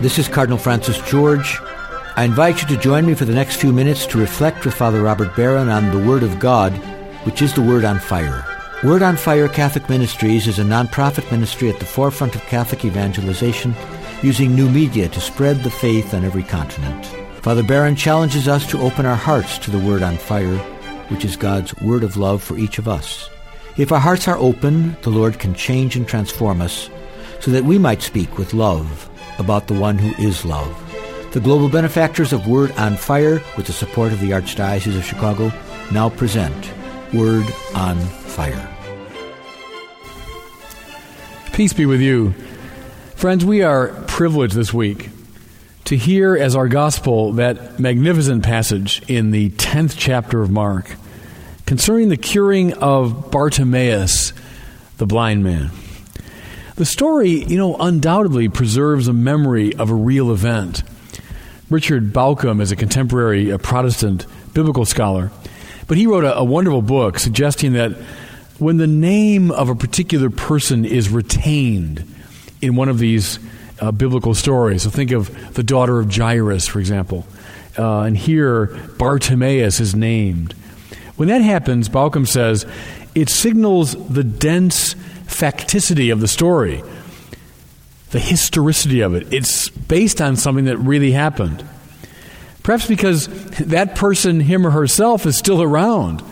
This is Cardinal Francis George. I invite you to join me for the next few minutes to reflect with Father Robert Barron on the Word of God, which is the Word on Fire. Word on Fire Catholic Ministries is a non-profit ministry at the forefront of Catholic evangelization, using new media to spread the faith on every continent. Father Barron challenges us to open our hearts to the Word on Fire, which is God's word of love for each of us. If our hearts are open, the Lord can change and transform us so that we might speak with love about the one who is love. The global benefactors of Word on Fire, with the support of the Archdiocese of Chicago, now present Word on Fire. Peace be with you. Friends, we are privileged this week to hear as our gospel that magnificent passage in the 10th chapter of Mark concerning the curing of Bartimaeus, the blind man. The story, undoubtedly preserves a memory of a real event. Richard Bauckham is a contemporary Protestant biblical scholar, but he wrote a wonderful book suggesting that when the name of a particular person is retained in one of these biblical stories, so think of the daughter of Jairus, for example, and here Bartimaeus is named. When that happens, Bauckham says, it signals the dense facticity of the story, the historicity of it. It's based on something that really happened. Perhaps because that person, him or herself, is still around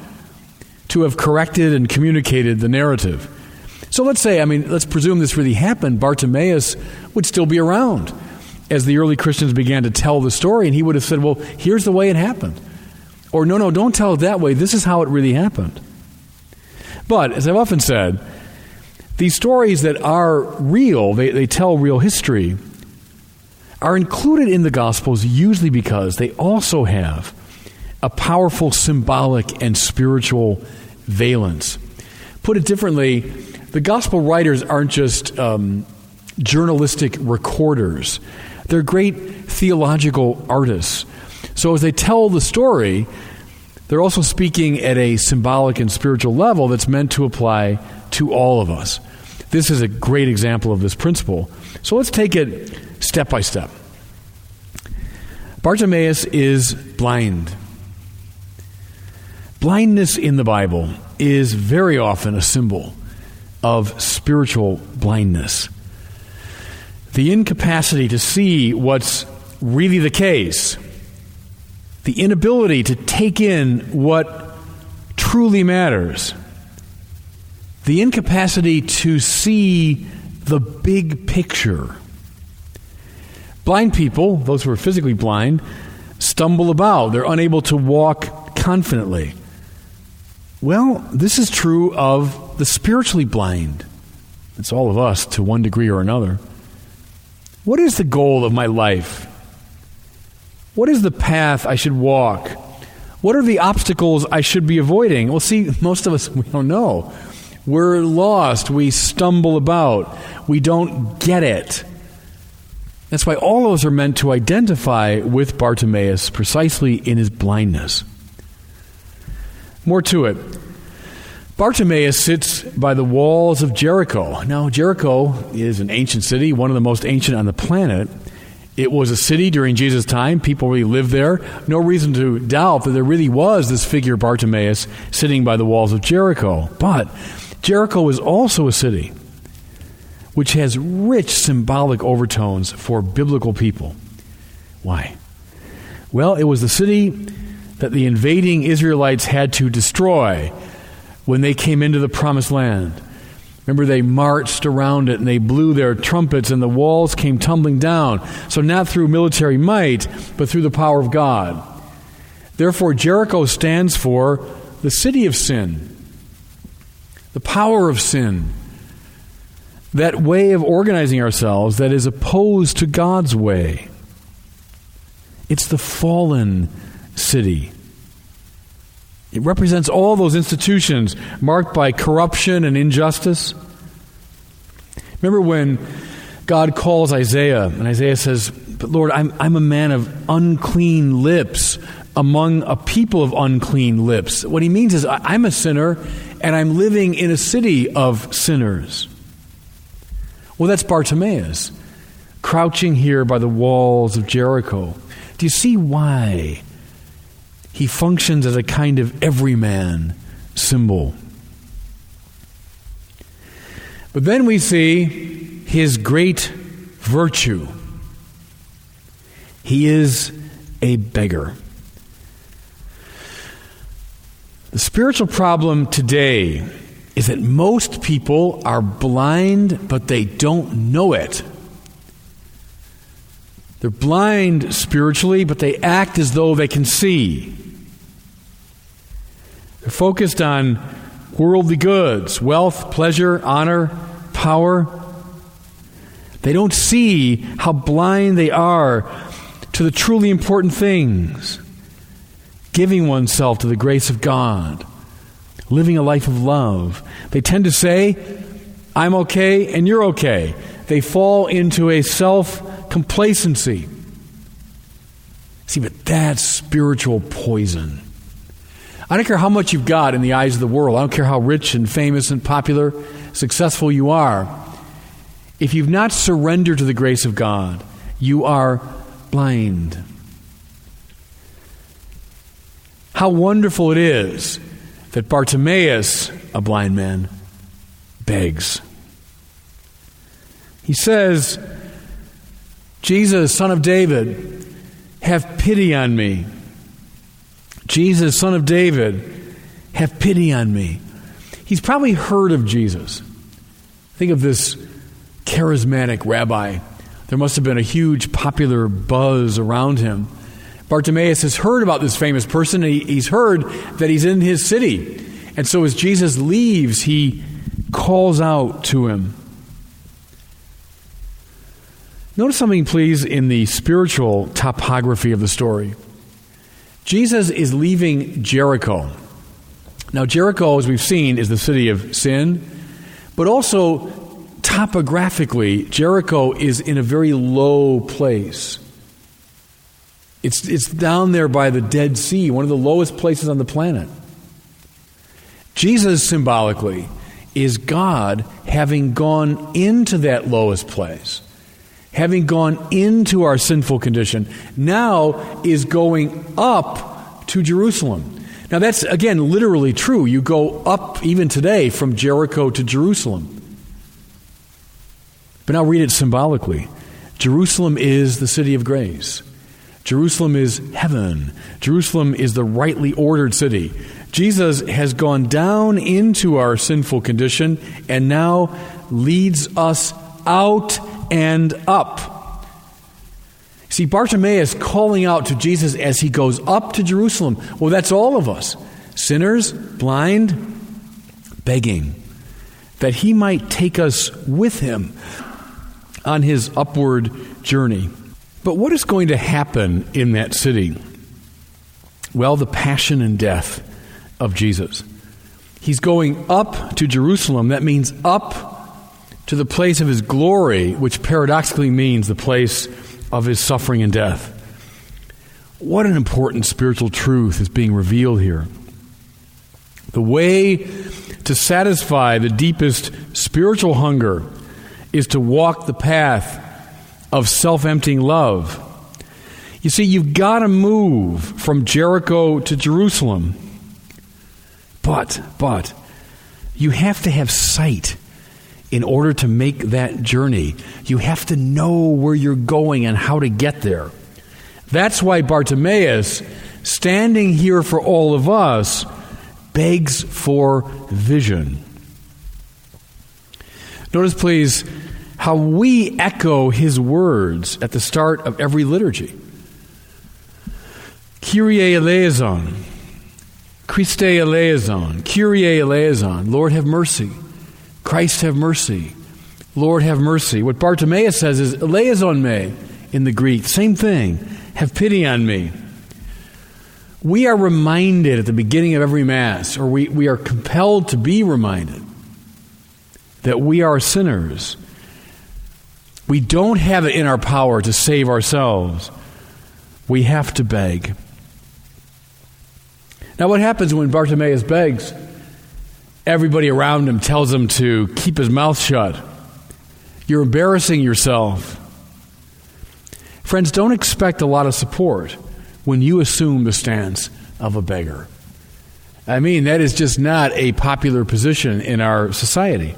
to have corrected and communicated the narrative. So let's presume this really happened. Bartimaeus would still be around as the early Christians began to tell the story, and he would have said, well, here's the way it happened. Or, no, don't tell it that way. This is how it really happened. But, as I've often said, these stories that are real, they tell real history, are included in the Gospels usually because they also have a powerful symbolic and spiritual valence. Put it differently, the Gospel writers aren't just journalistic recorders. They're great theological artists. So as they tell the story, they're also speaking at a symbolic and spiritual level that's meant to apply to all of us. This is a great example of this principle. So let's take it step by step. Bartimaeus is blind. Blindness in the Bible is very often a symbol of spiritual blindness. The incapacity to see what's really the case. The inability to take in what truly matters. The incapacity to see the big picture. Blind people, those who are physically blind, stumble about. They're unable to walk confidently. Well, this is true of the spiritually blind. It's all of us to one degree or another. What is the goal of my life? What is the path I should walk? What are the obstacles I should be avoiding? Well, see, most of us, we don't know. We're lost. We stumble about. We don't get it. That's why all of us are meant to identify with Bartimaeus precisely in his blindness. More to it. Bartimaeus sits by the walls of Jericho. Now, Jericho is an ancient city, one of the most ancient on the planet. It was a city during Jesus' time. People really lived there. No reason to doubt that there really was this figure, Bartimaeus, sitting by the walls of Jericho. But Jericho is also a city which has rich symbolic overtones for biblical people. Why? Well, it was the city that the invading Israelites had to destroy when they came into the Promised Land. Remember, they marched around it and they blew their trumpets and the walls came tumbling down. So not through military might, but through the power of God. Therefore, Jericho stands for the city of sin, the power of sin, that way of organizing ourselves that is opposed to God's way. It's the fallen city. It represents all those institutions marked by corruption and injustice. Remember when God calls Isaiah, and Isaiah says, "But Lord, I'm a man of unclean lips among a people of unclean lips." What he means is, I'm a sinner, and I'm living in a city of sinners. Well, that's Bartimaeus. crouching here by the walls of Jericho. Do you see why he functions as a kind of everyman symbol? But then we see his great virtue. He is a beggar. The spiritual problem today is that most people are blind, but they don't know it. They're blind spiritually, but they act as though they can see. They're focused on worldly goods, wealth, pleasure, honor, power. They don't see how blind they are to the truly important things. Giving oneself to the grace of God, living a life of love. They tend to say, I'm okay and you're okay. They fall into a self-complacency. See, but that's spiritual poison. I don't care how much you've got in the eyes of the world. I don't care how rich and famous and popular, successful you are. If you've not surrendered to the grace of God, you are blind. How wonderful it is that Bartimaeus, a blind man, begs. He says, Jesus, Son of David, have pity on me. Jesus, Son of David, have pity on me. He's probably heard of Jesus. Think of this charismatic rabbi. There must have been a huge popular buzz around him. Bartimaeus has heard about this famous person. He's heard that he's in his city. And so as Jesus leaves, he calls out to him. Notice something, please, in the spiritual topography of the story. Jesus is leaving Jericho. Now, Jericho, as we've seen, is the city of sin, but also topographically, Jericho is in a very low place. It's down there by the Dead Sea, one of the lowest places on the planet. Jesus, symbolically, is God having gone into that lowest place, having gone into our sinful condition, now is going up to Jerusalem. Now that's, again, literally true. You go up, even today, from Jericho to Jerusalem. But now read it symbolically. Jerusalem is the city of grace. Jerusalem is heaven. Jerusalem is the rightly ordered city. Jesus has gone down into our sinful condition and now leads us out and up. See, Bartimaeus calling out to Jesus as he goes up to Jerusalem. Well, that's all of us. Sinners, blind, begging that he might take us with him on his upward journey. But what is going to happen in that city? Well, the passion and death of Jesus. He's going up to Jerusalem. That means up to the place of his glory, which paradoxically means the place of his suffering and death. What an important spiritual truth is being revealed here. The way to satisfy the deepest spiritual hunger is to walk the path of self-emptying love. You see, you've got to move from Jericho to Jerusalem. But you have to have sight in order to make that journey. You have to know where you're going and how to get there. That's why Bartimaeus, standing here for all of us, begs for vision. Notice, please, how we echo his words at the start of every liturgy. Kyrie eleison, Christe eleison, Kyrie eleison, Lord have mercy, Christ have mercy, Lord have mercy. What Bartimaeus says is eleison me in the Greek, same thing, have pity on me. We are reminded at the beginning of every Mass, or we are compelled to be reminded that we are sinners. We don't have it in our power to save ourselves. We have to beg. Now, what happens when Bartimaeus begs? Everybody around him tells him to keep his mouth shut. You're embarrassing yourself. Friends, don't expect a lot of support when you assume the stance of a beggar. I mean, that is just not a popular position in our society.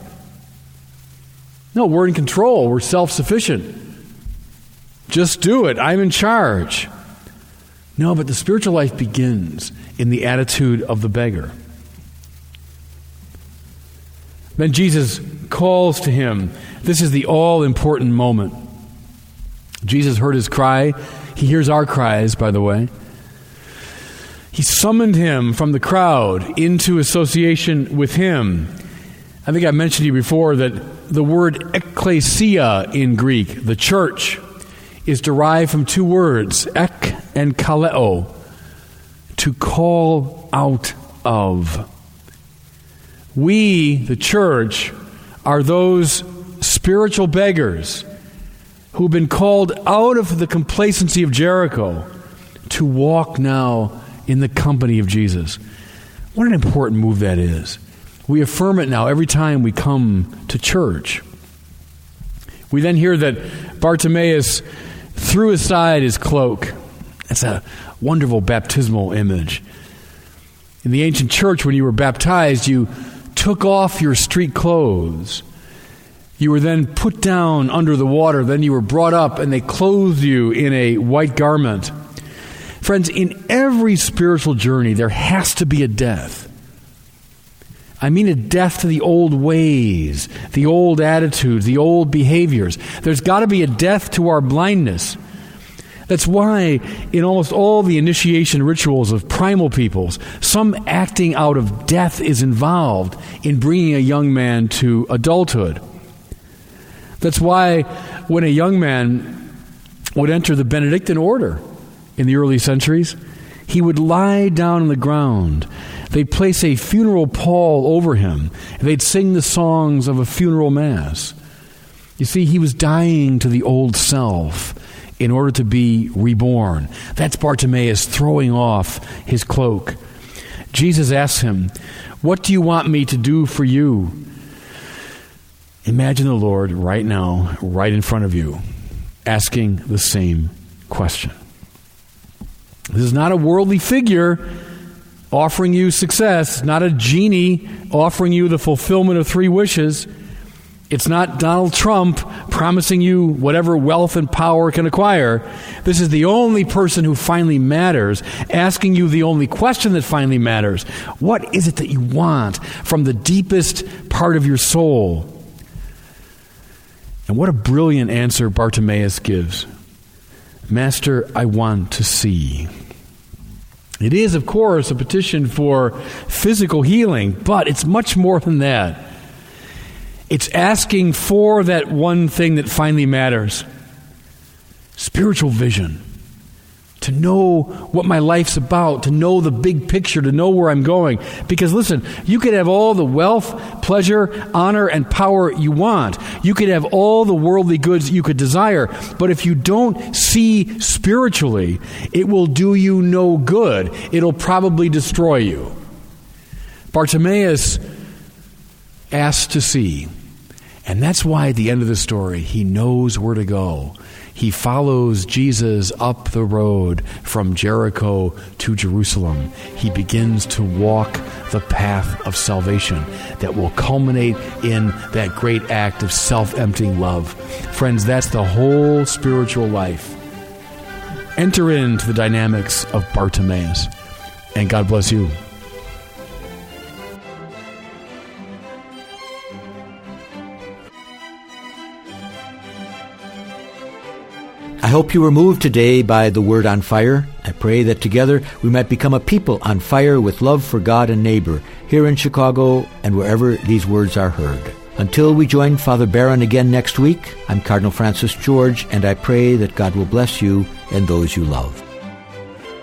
No, we're in control. We're self-sufficient. Just do it. I'm in charge. No, but the spiritual life begins in the attitude of the beggar. Then Jesus calls to him. This is the all-important moment. Jesus heard his cry. He hears our cries, by the way. He summoned him from the crowd into association with him. I think I mentioned to you before that the word ekklesia in Greek, the church, is derived from two words, ek and kaleo, to call out of. We, the church, are those spiritual beggars who've been called out of the complacency of Jericho to walk now in the company of Jesus. What an important move that is. We affirm it now every time we come to church. We then hear that Bartimaeus threw aside his cloak. That's a wonderful baptismal image. In the ancient church, when you were baptized, you took off your street clothes. You were then put down under the water. Then you were brought up, and they clothed you in a white garment. Friends, in every spiritual journey, there has to be a death. I mean a death to the old ways, the old attitudes, the old behaviors. There's got to be a death to our blindness. That's why in almost all the initiation rituals of primal peoples, some acting out of death is involved in bringing a young man to adulthood. That's why when a young man would enter the Benedictine order in the early centuries, he would lie down on the ground. They'd place a funeral pall over him. They'd sing the songs of a funeral mass. You see, he was dying to the old self in order to be reborn. That's Bartimaeus throwing off his cloak. Jesus asks him, "What do you want me to do for you?" Imagine the Lord right now, right in front of you, asking the same question. This is not a worldly figure offering you success, not a genie offering you the fulfillment of 3 wishes. It's not Donald Trump promising you whatever wealth and power can acquire. This is the only person who finally matters, asking you the only question that finally matters. What is it that you want from the deepest part of your soul? And what a brilliant answer Bartimaeus gives. "Master, I want to see." It is, of course, a petition for physical healing, but it's much more than that. It's asking for that one thing that finally matters. Spiritual vision. To know what my life's about, to know the big picture, to know where I'm going. Because listen, you could have all the wealth, pleasure, honor, and power you want. You could have all the worldly goods you could desire. But if you don't see spiritually, it will do you no good. It'll probably destroy you. Bartimaeus asked to see. And that's why at the end of the story, he knows where to go. He follows Jesus up the road from Jericho to Jerusalem. He begins to walk the path of salvation that will culminate in that great act of self-emptying love. Friends, that's the whole spiritual life. Enter into the dynamics of Bartimaeus, and God bless you. I hope you were moved today by the Word on Fire. I pray that together we might become a people on fire with love for God and neighbor here in Chicago and wherever these words are heard. Until we join Father Barron again next week, I'm Cardinal Francis George, and I pray that God will bless you and those you love.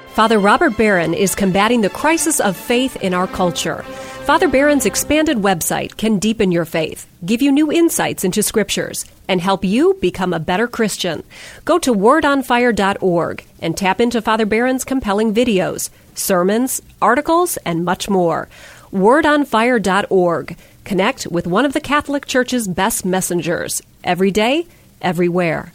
Father Robert Barron is combating the crisis of faith in our culture. Father Barron's expanded website can deepen your faith, give you new insights into scriptures, and help you become a better Christian. Go to wordonfire.org and tap into Father Barron's compelling videos, sermons, articles, and much more. Wordonfire.org. Connect with one of the Catholic Church's best messengers, every day, everywhere.